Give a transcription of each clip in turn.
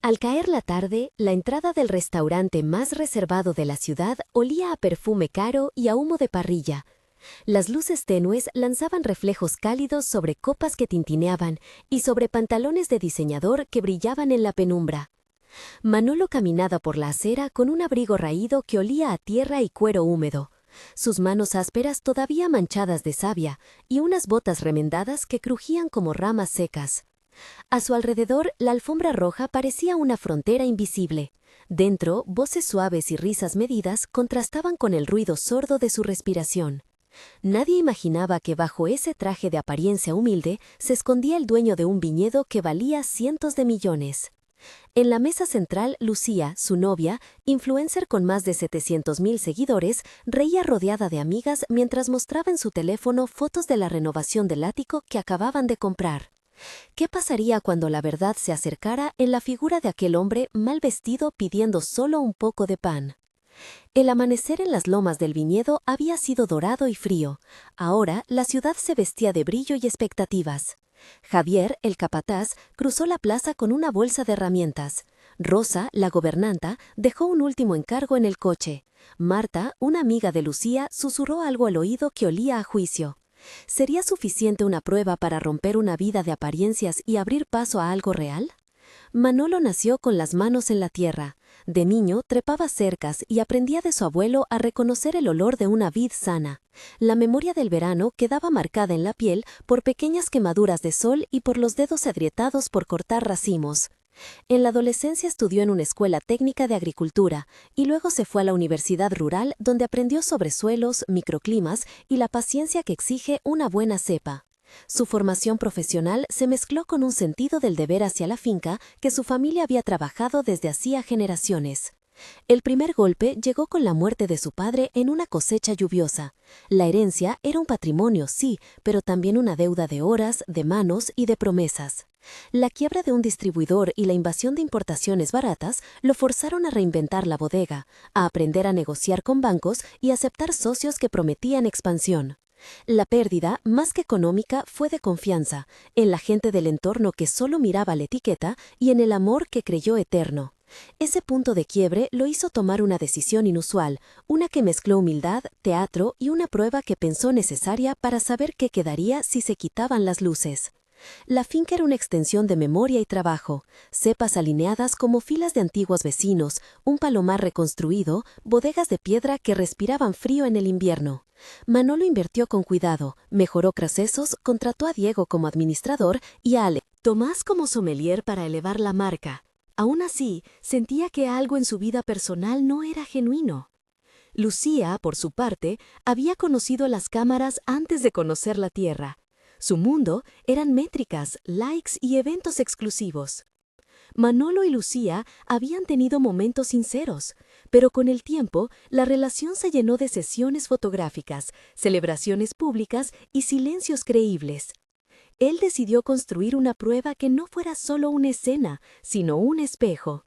Al caer la tarde, la entrada del restaurante más reservado de la ciudad olía a perfume caro y a humo de parrilla. Las luces tenues lanzaban reflejos cálidos sobre copas que tintineaban y sobre pantalones de diseñador que brillaban en la penumbra. Manolo caminaba por la acera con un abrigo raído que olía a tierra y cuero húmedo, sus manos ásperas todavía manchadas de savia y unas botas remendadas que crujían como ramas secas. A su alrededor, la alfombra roja parecía una frontera invisible. Dentro, voces suaves y risas medidas contrastaban con el ruido sordo de su respiración. Nadie imaginaba que bajo ese traje de apariencia humilde se escondía el dueño de un viñedo que valía cientos de millones. En la mesa central, Lucía, su novia, influencer con más de 700,000 seguidores, reía rodeada de amigas mientras mostraba en su teléfono fotos de la renovación del ático que acababan de comprar. ¿Qué pasaría cuando la verdad se acercara en la figura de aquel hombre mal vestido pidiendo solo un poco de pan? El amanecer en las lomas del viñedo había sido dorado y frío. Ahora la ciudad se vestía de brillo y expectativas. Javier, el capataz, cruzó la plaza con una bolsa de herramientas. Rosa, la gobernanta, dejó un último encargo en el coche. Marta, una amiga de Lucía, susurró algo al oído que olía a juicio. ¿Sería suficiente una prueba para romper una vida de apariencias y abrir paso a algo real? Manolo nació con las manos en la tierra. De niño trepaba cercas y aprendía de su abuelo a reconocer el olor de una vid sana. La memoria del verano quedaba marcada en la piel por pequeñas quemaduras de sol y por los dedos agrietados por cortar racimos. En la adolescencia estudió en una escuela técnica de agricultura y luego se fue a la universidad rural donde aprendió sobre suelos, microclimas y la paciencia que exige una buena cepa. Su formación profesional se mezcló con un sentido del deber hacia la finca que su familia había trabajado desde hacía generaciones. El primer golpe llegó con la muerte de su padre en una cosecha lluviosa. La herencia era un patrimonio, sí, pero también una deuda de horas, de manos y de promesas. La quiebra de un distribuidor y la invasión de importaciones baratas lo forzaron a reinventar la bodega, a aprender a negociar con bancos y aceptar socios que prometían expansión. La pérdida, más que económica, fue de confianza, en la gente del entorno que solo miraba la etiqueta y en el amor que creyó eterno. Ese punto de quiebre lo hizo tomar una decisión inusual, una que mezcló humildad, teatro y una prueba que pensó necesaria para saber qué quedaría si se quitaban las luces. La finca era una extensión de memoria y trabajo, cepas alineadas como filas de antiguos vecinos, un palomar reconstruido, bodegas de piedra que respiraban frío en el invierno. Manolo invirtió con cuidado, mejoró procesos, contrató a Diego como administrador y a Tomás como sommelier para elevar la marca. Aún así, sentía que algo en su vida personal no era genuino. Lucía, por su parte, había conocido las cámaras antes de conocer la tierra. Su mundo eran métricas, likes y eventos exclusivos. Manolo y Lucía habían tenido momentos sinceros, pero con el tiempo la relación se llenó de sesiones fotográficas, celebraciones públicas y silencios creíbles. Él decidió construir una prueba que no fuera solo una escena, sino un espejo.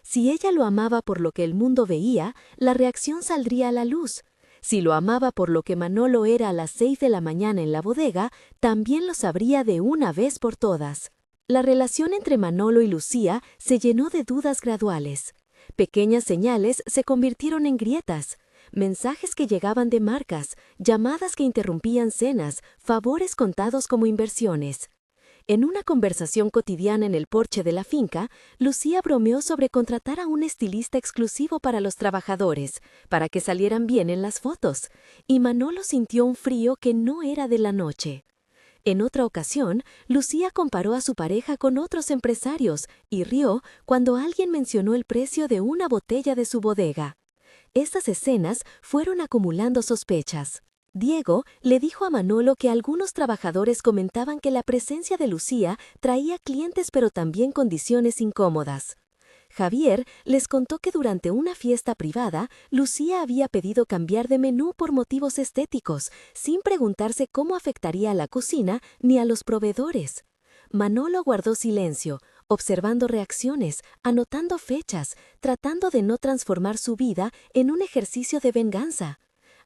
Si ella lo amaba por lo que el mundo veía, la reacción saldría a la luz. Si lo amaba por lo que Manolo era a las 6 de la mañana en la bodega, también lo sabría de una vez por todas. La relación entre Manolo y Lucía se llenó de dudas graduales. Pequeñas señales se convirtieron en grietas. Mensajes que llegaban de marcas, llamadas que interrumpían cenas, favores contados como inversiones. En una conversación cotidiana en el porche de la finca, Lucía bromeó sobre contratar a un estilista exclusivo para los trabajadores, para que salieran bien en las fotos, y Manolo sintió un frío que no era de la noche. En otra ocasión, Lucía comparó a su pareja con otros empresarios y rió cuando alguien mencionó el precio de una botella de su bodega. Estas escenas fueron acumulando sospechas. Diego le dijo a Manolo que algunos trabajadores comentaban que la presencia de Lucía traía clientes pero también condiciones incómodas. Javier les contó que durante una fiesta privada, Lucía había pedido cambiar de menú por motivos estéticos, sin preguntarse cómo afectaría a la cocina ni a los proveedores. Manolo guardó silencio, observando reacciones, anotando fechas, tratando de no transformar su vida en un ejercicio de venganza.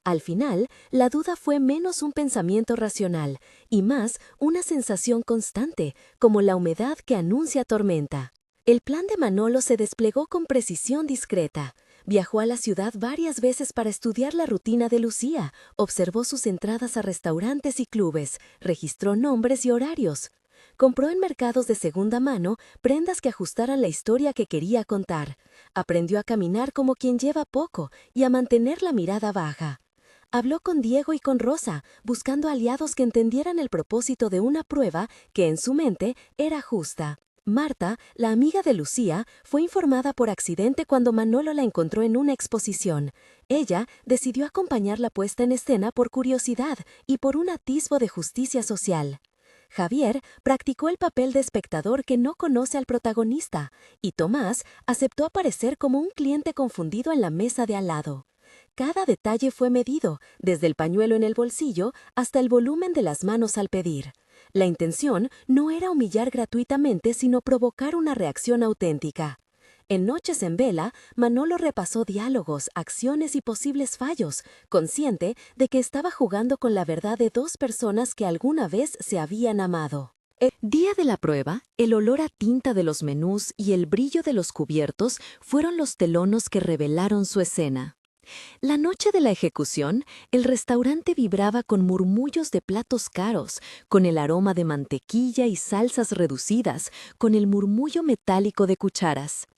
Al final, la duda fue menos un pensamiento racional y más una sensación constante, como la humedad que anuncia tormenta. El plan de Manolo se desplegó con precisión discreta. Viajó a la ciudad varias veces para estudiar la rutina de Lucía, observó sus entradas a restaurantes y clubes, registró nombres y horarios. Compró en mercados de segunda mano prendas que ajustaran la historia que quería contar. Aprendió a caminar como quien lleva poco y a mantener la mirada baja. Habló con Diego y con Rosa, buscando aliados que entendieran el propósito de una prueba que en su mente era justa. Marta, la amiga de Lucía, fue informada por accidente cuando Manolo la encontró en una exposición. Ella decidió acompañar la puesta en escena por curiosidad y por un atisbo de justicia social. Javier practicó el papel de espectador que no conoce al protagonista, y Tomás aceptó aparecer como un cliente confundido en la mesa de al lado. Cada detalle fue medido, desde el pañuelo en el bolsillo hasta el volumen de las manos al pedir. La intención no era humillar gratuitamente, sino provocar una reacción auténtica. En Noches en Vela, Manolo repasó diálogos, acciones y posibles fallos, consciente de que estaba jugando con la verdad de dos personas que alguna vez se habían amado. El día de la prueba, el olor a tinta de los menús y el brillo de los cubiertos fueron los telonos que revelaron su escena. La noche de la ejecución, el restaurante vibraba con murmullos de platos caros, con el aroma de mantequilla y salsas reducidas, con el murmullo metálico de cucharas.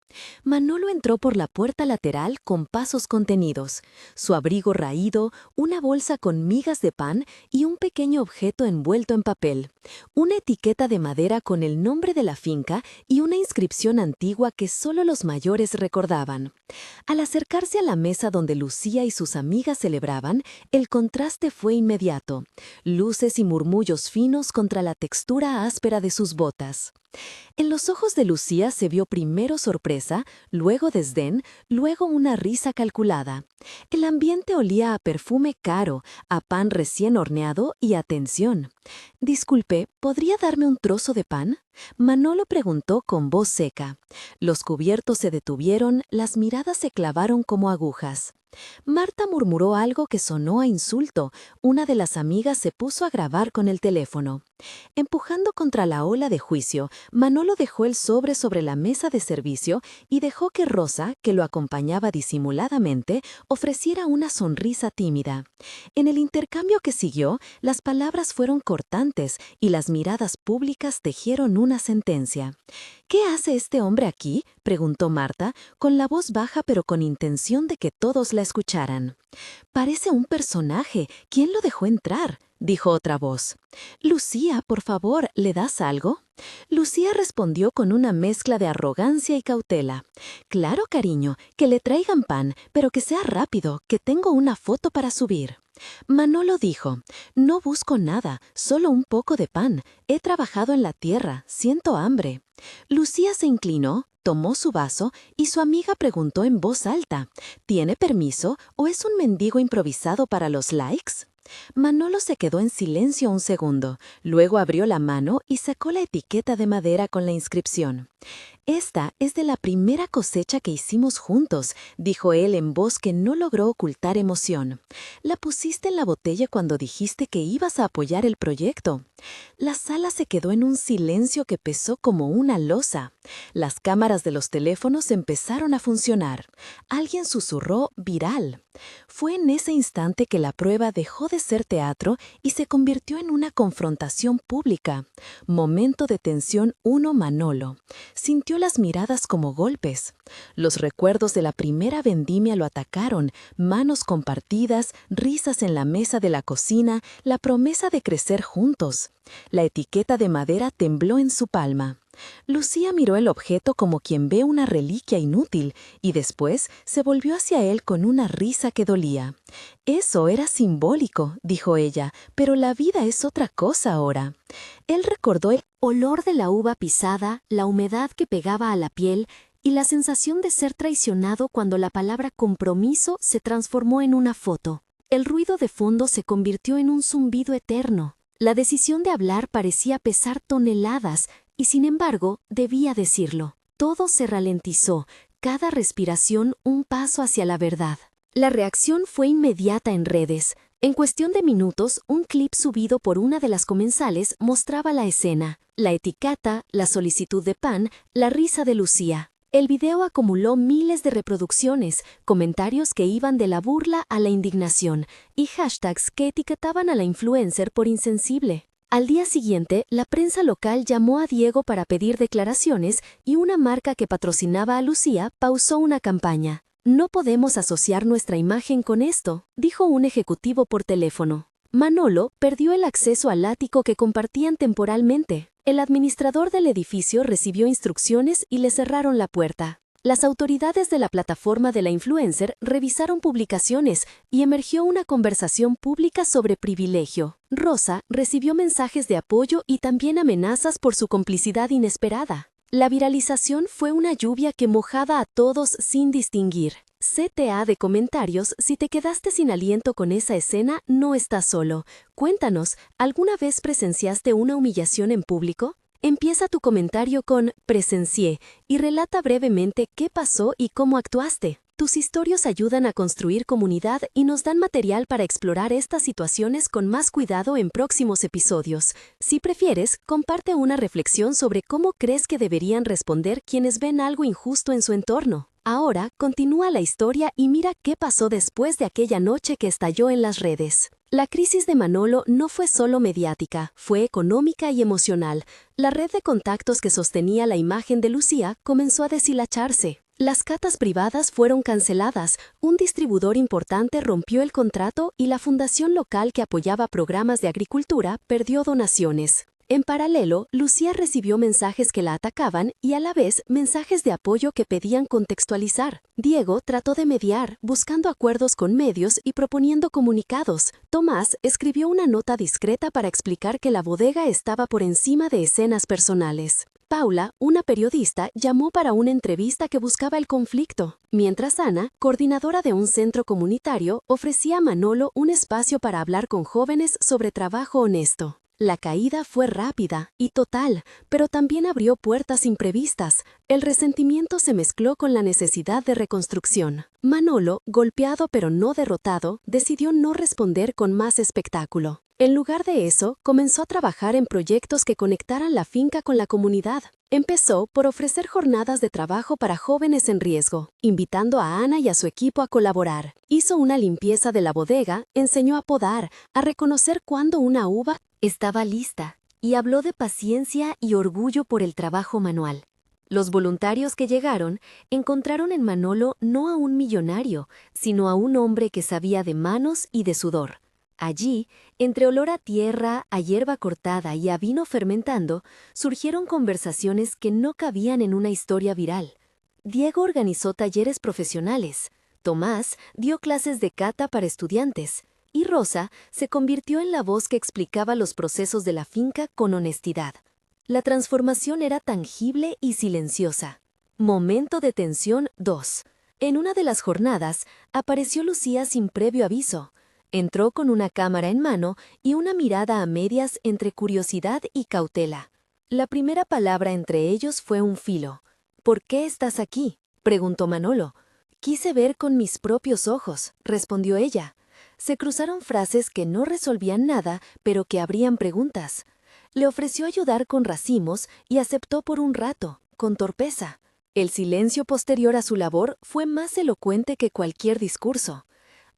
Manolo entró por la puerta lateral con pasos contenidos, su abrigo raído, una bolsa con migas de pan y un pequeño objeto envuelto en papel, una etiqueta de madera con el nombre de la finca y una inscripción antigua que solo los mayores recordaban. Al acercarse a la mesa donde Lucía y sus amigas celebraban, el contraste fue inmediato, luces y murmullos finos contra la textura áspera de sus botas. En los ojos de Lucía se vio primero sorpresa, luego desdén, luego una risa calculada. El ambiente olía a perfume caro, a pan recién horneado y a tensión. «Disculpe, ¿podría darme un trozo de pan?», Manolo preguntó con voz seca. Los cubiertos se detuvieron, las miradas se clavaron como agujas. Marta murmuró algo que sonó a insulto. Una de las amigas se puso a grabar con el teléfono. Empujando contra la ola de juicio, Manolo dejó el sobre la mesa de servicio y dejó que Rosa, que lo acompañaba disimuladamente, ofreciera una sonrisa tímida. En el intercambio que siguió, las palabras fueron cortantes y las miradas públicas tejieron una sentencia. «¿Qué hace este hombre aquí?», preguntó Marta, con la voz baja pero con intención de que todos la escucharan. «Parece un personaje. ¿Quién lo dejó entrar?», dijo otra voz. «Lucía, por favor, ¿le das algo?». Lucía respondió con una mezcla de arrogancia y cautela. «Claro, cariño, que le traigan pan, pero que sea rápido, que tengo una foto para subir». Manolo dijo: «No busco nada, solo un poco de pan. He trabajado en la tierra, siento hambre». Lucía se inclinó, tomó su vaso y su amiga preguntó en voz alta: «¿Tiene permiso o es un mendigo improvisado para los likes?». Manolo se quedó en silencio un segundo, luego abrió la mano y sacó la etiqueta de madera con la inscripción. «Esta es de la primera cosecha que hicimos juntos», dijo él en voz que no logró ocultar emoción. «La pusiste en la botella cuando dijiste que ibas a apoyar el proyecto». La sala se quedó en un silencio que pesó como una losa. Las cámaras de los teléfonos empezaron a funcionar. Alguien susurró «viral». Fue en ese instante que la prueba dejó de ser teatro y se convirtió en una confrontación pública. Momento de tensión 1. Manolo sintió las miradas como golpes. Los recuerdos de la primera vendimia lo atacaron, manos compartidas, risas en la mesa de la cocina, la promesa de crecer juntos. La etiqueta de madera tembló en su palma. Lucía miró el objeto como quien ve una reliquia inútil y después se volvió hacia él con una risa que dolía. «Eso era simbólico», dijo ella, «pero la vida es otra cosa ahora». Él recordó el olor de la uva pisada, la humedad que pegaba a la piel y la sensación de ser traicionado cuando la palabra compromiso se transformó en una foto. El ruido de fondo se convirtió en un zumbido eterno. La decisión de hablar parecía pesar toneladas y, sin embargo, debía decirlo. Todo se ralentizó, cada respiración un paso hacia la verdad. La reacción fue inmediata en redes. En cuestión de minutos, un clip subido por una de las comensales mostraba la escena, la etiqueta, la solicitud de pan, la risa de Lucía. El video acumuló miles de reproducciones, comentarios que iban de la burla a la indignación y hashtags que etiquetaban a la influencer por insensible. Al día siguiente, la prensa local llamó a Diego para pedir declaraciones y una marca que patrocinaba a Lucía pausó una campaña. No podemos asociar nuestra imagen con esto, dijo un ejecutivo por teléfono. Manolo perdió el acceso al ático que compartían temporalmente. El administrador del edificio recibió instrucciones y le cerraron la puerta. Las autoridades de la plataforma de la influencer revisaron publicaciones y emergió una conversación pública sobre privilegio. Rosa recibió mensajes de apoyo y también amenazas por su complicidad inesperada. La viralización fue una lluvia que mojaba a todos sin distinguir. CTA de comentarios: si te quedaste sin aliento con esa escena, no estás solo. Cuéntanos, ¿alguna vez presenciaste una humillación en público? Empieza tu comentario con "presencié" y relata brevemente qué pasó y cómo actuaste. Tus historias ayudan a construir comunidad y nos dan material para explorar estas situaciones con más cuidado en próximos episodios. Si prefieres, comparte una reflexión sobre cómo crees que deberían responder quienes ven algo injusto en su entorno. Ahora, continúa la historia y mira qué pasó después de aquella noche que estalló en las redes. La crisis de Manolo no fue solo mediática, fue económica y emocional. La red de contactos que sostenía la imagen de Lucía comenzó a deshilacharse. Las catas privadas fueron canceladas, un distribuidor importante rompió el contrato y la fundación local que apoyaba programas de agricultura perdió donaciones. En paralelo, Lucía recibió mensajes que la atacaban y a la vez mensajes de apoyo que pedían contextualizar. Diego trató de mediar, buscando acuerdos con medios y proponiendo comunicados. Tomás escribió una nota discreta para explicar que la bodega estaba por encima de escenas personales. Paula, una periodista, llamó para una entrevista que buscaba el conflicto, mientras Ana, coordinadora de un centro comunitario, ofrecía a Manolo un espacio para hablar con jóvenes sobre trabajo honesto. La caída fue rápida y total, pero también abrió puertas imprevistas. El resentimiento se mezcló con la necesidad de reconstrucción. Manolo, golpeado pero no derrotado, decidió no responder con más espectáculo. En lugar de eso, comenzó a trabajar en proyectos que conectaran la finca con la comunidad. Empezó por ofrecer jornadas de trabajo para jóvenes en riesgo, invitando a Ana y a su equipo a colaborar. Hizo una limpieza de la bodega, enseñó a podar, a reconocer cuándo una uva estaba lista, y habló de paciencia y orgullo por el trabajo manual. Los voluntarios que llegaron encontraron en Manolo no a un millonario, sino a un hombre que sabía de manos y de sudor. Allí, entre olor a tierra, a hierba cortada y a vino fermentando, surgieron conversaciones que no cabían en una historia viral. Diego organizó talleres profesionales, Tomás dio clases de cata para estudiantes, y Rosa se convirtió en la voz que explicaba los procesos de la finca con honestidad. La transformación era tangible y silenciosa. Momento de tensión 2. En una de las jornadas, apareció Lucía sin previo aviso. Entró con una cámara en mano y una mirada a medias entre curiosidad y cautela. La primera palabra entre ellos fue un filo. ¿Por qué estás aquí?, preguntó Manolo. Quise ver con mis propios ojos, respondió ella. Se cruzaron frases que no resolvían nada, pero que abrían preguntas. Le ofreció ayudar con racimos y aceptó por un rato, con torpeza. El silencio posterior a su labor fue más elocuente que cualquier discurso.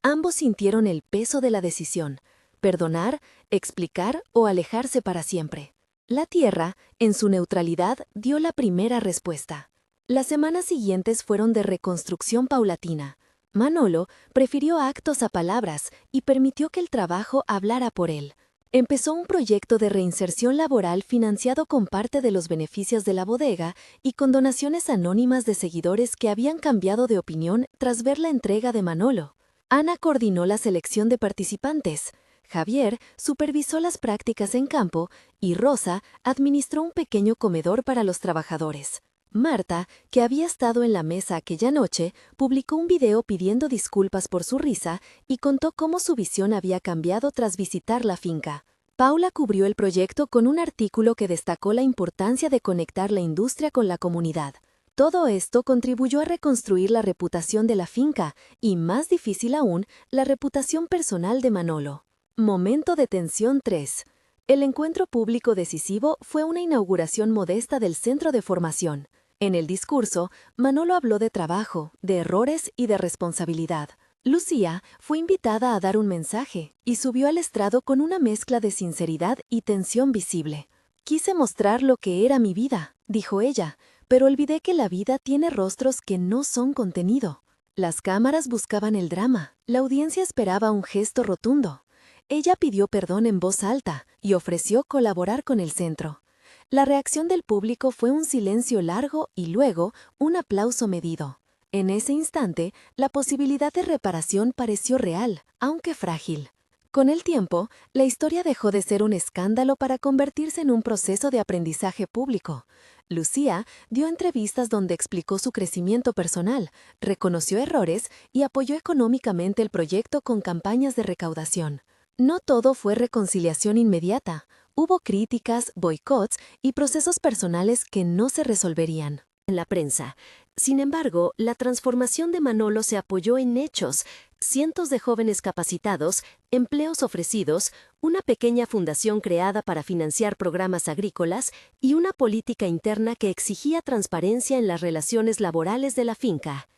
Ambos sintieron el peso de la decisión: perdonar, explicar o alejarse para siempre. La tierra, en su neutralidad, dio la primera respuesta. Las semanas siguientes fueron de reconstrucción paulatina. Manolo prefirió actos a palabras y permitió que el trabajo hablara por él. Empezó un proyecto de reinserción laboral financiado con parte de los beneficios de la bodega y con donaciones anónimas de seguidores que habían cambiado de opinión tras ver la entrega de Manolo. Ana coordinó la selección de participantes, Javier supervisó las prácticas en campo y Rosa administró un pequeño comedor para los trabajadores. Marta, que había estado en la mesa aquella noche, publicó un video pidiendo disculpas por su risa y contó cómo su visión había cambiado tras visitar la finca. Paula cubrió el proyecto con un artículo que destacó la importancia de conectar la industria con la comunidad. Todo esto contribuyó a reconstruir la reputación de la finca y, más difícil aún, la reputación personal de Manolo. Momento de tensión 3. El encuentro público decisivo fue una inauguración modesta del centro de formación. En el discurso, Manolo habló de trabajo, de errores y de responsabilidad. Lucía fue invitada a dar un mensaje y subió al estrado con una mezcla de sinceridad y tensión visible. «Quise mostrar lo que era mi vida», dijo ella, «pero olvidé que la vida tiene rostros que no son contenido». Las cámaras buscaban el drama, la audiencia esperaba un gesto rotundo. Ella pidió perdón en voz alta y ofreció colaborar con el centro. La reacción del público fue un silencio largo y luego un aplauso medido. En ese instante, la posibilidad de reparación pareció real, aunque frágil. Con el tiempo, la historia dejó de ser un escándalo para convertirse en un proceso de aprendizaje público. Lucía dio entrevistas donde explicó su crecimiento personal, reconoció errores y apoyó económicamente el proyecto con campañas de recaudación. No todo fue reconciliación inmediata. Hubo críticas, boicots y procesos personales que no se resolverían. En la prensa. Sin embargo, la transformación de Manolo se apoyó en hechos: cientos de jóvenes capacitados, empleos ofrecidos, una pequeña fundación creada para financiar programas agrícolas y una política interna que exigía transparencia en las relaciones laborales de la finca.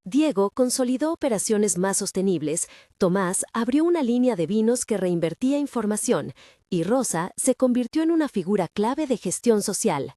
Diego consolidó operaciones más sostenibles, Tomás abrió una línea de vinos que reinvertía información y Rosa se convirtió en una figura clave de gestión social.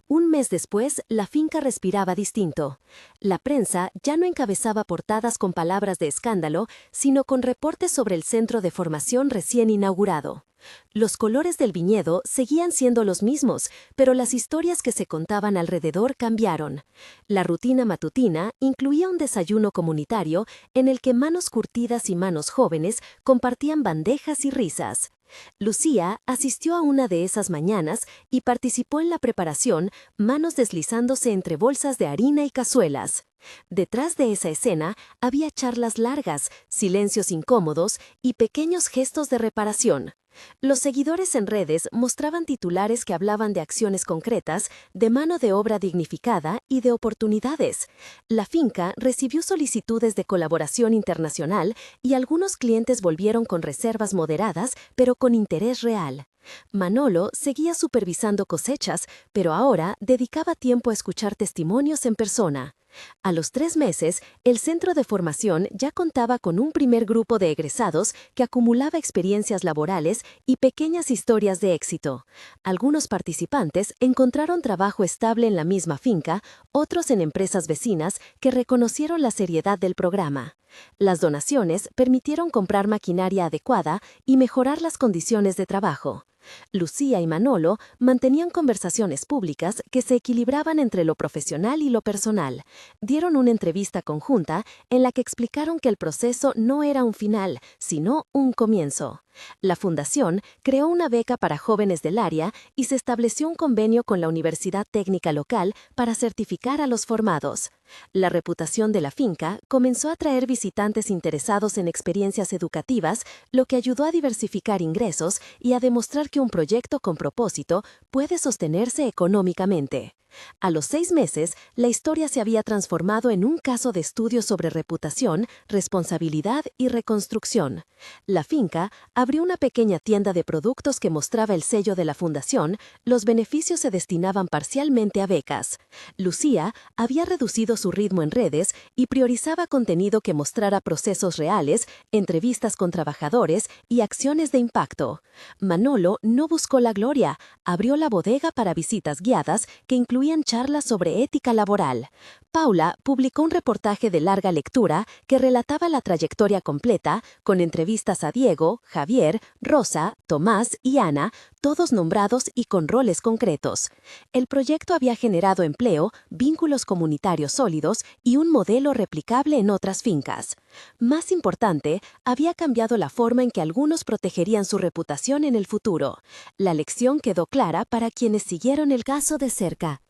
Un mes después, la finca respiraba distinto. La prensa ya no encabezaba portadas con palabras de escándalo, sino con reportes sobre el centro de formación recién inaugurado. Los colores del viñedo seguían siendo los mismos, pero las historias que se contaban alrededor cambiaron. La rutina matutina incluía un desayuno comunitario en el que manos curtidas y manos jóvenes compartían bandejas y risas. Lucía asistió a una de esas mañanas y participó en la preparación, manos deslizándose entre bolsas de harina y cazuelas. Detrás de esa escena había charlas largas, silencios incómodos y pequeños gestos de reparación. Los seguidores en redes mostraban titulares que hablaban de acciones concretas, de mano de obra dignificada y de oportunidades. La finca recibió solicitudes de colaboración internacional y algunos clientes volvieron con reservas moderadas, pero con interés real. Manolo seguía supervisando cosechas, pero ahora dedicaba tiempo a escuchar testimonios en persona. A los 3 meses, el centro de formación ya contaba con un primer grupo de egresados que acumulaba experiencias laborales y pequeñas historias de éxito. Algunos participantes encontraron trabajo estable en la misma finca, otros en empresas vecinas que reconocieron la seriedad del programa. Las donaciones permitieron comprar maquinaria adecuada y mejorar las condiciones de trabajo. Lucía y Manolo mantenían conversaciones públicas que se equilibraban entre lo profesional y lo personal. Dieron una entrevista conjunta en la que explicaron que el proceso no era un final, sino un comienzo. La fundación creó una beca para jóvenes del área y se estableció un convenio con la Universidad Técnica local para certificar a los formados. La reputación de la finca comenzó a atraer visitantes interesados en experiencias educativas, lo que ayudó a diversificar ingresos y a demostrar que un proyecto con propósito puede sostenerse económicamente. A los 6 meses, la historia se había transformado en un caso de estudio sobre reputación, responsabilidad y reconstrucción. La finca abrió una pequeña tienda de productos que mostraba el sello de la fundación, los beneficios se destinaban parcialmente a becas. Lucía había reducido su ritmo en redes y priorizaba contenido que mostrara procesos reales, entrevistas con trabajadores y acciones de impacto. Manolo no buscó la gloria, abrió la bodega para visitas guiadas que incluían charlas sobre ética laboral. Paula publicó un reportaje de larga lectura que relataba la trayectoria completa, con entrevistas a Diego, Javier, Rosa, Tomás y Ana, todos nombrados y con roles concretos. El proyecto había generado empleo, vínculos comunitarios sólidos y un modelo replicable en otras fincas. Más importante, había cambiado la forma en que algunos protegerían su reputación en el futuro. La lección quedó clara para quienes siguieron el caso de cerca.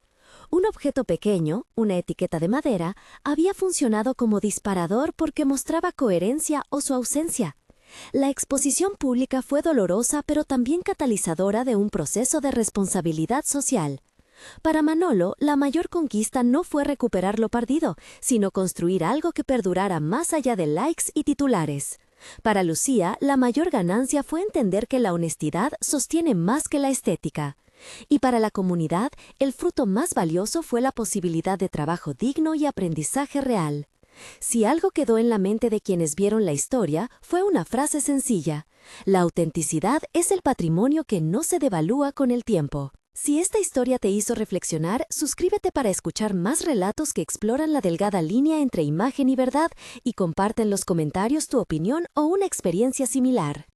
Un objeto pequeño, una etiqueta de madera, había funcionado como disparador porque mostraba coherencia o su ausencia. La exposición pública fue dolorosa pero también catalizadora de un proceso de responsabilidad social. Para Manolo, la mayor conquista no fue recuperar lo perdido, sino construir algo que perdurara más allá de likes y titulares. Para Lucía, la mayor ganancia fue entender que la honestidad sostiene más que la estética. Y para la comunidad, el fruto más valioso fue la posibilidad de trabajo digno y aprendizaje real. Si algo quedó en la mente de quienes vieron la historia, fue una frase sencilla: la autenticidad es el patrimonio que no se devalúa con el tiempo. Si esta historia te hizo reflexionar, suscríbete para escuchar más relatos que exploran la delgada línea entre imagen y verdad y comparte en los comentarios tu opinión o una experiencia similar.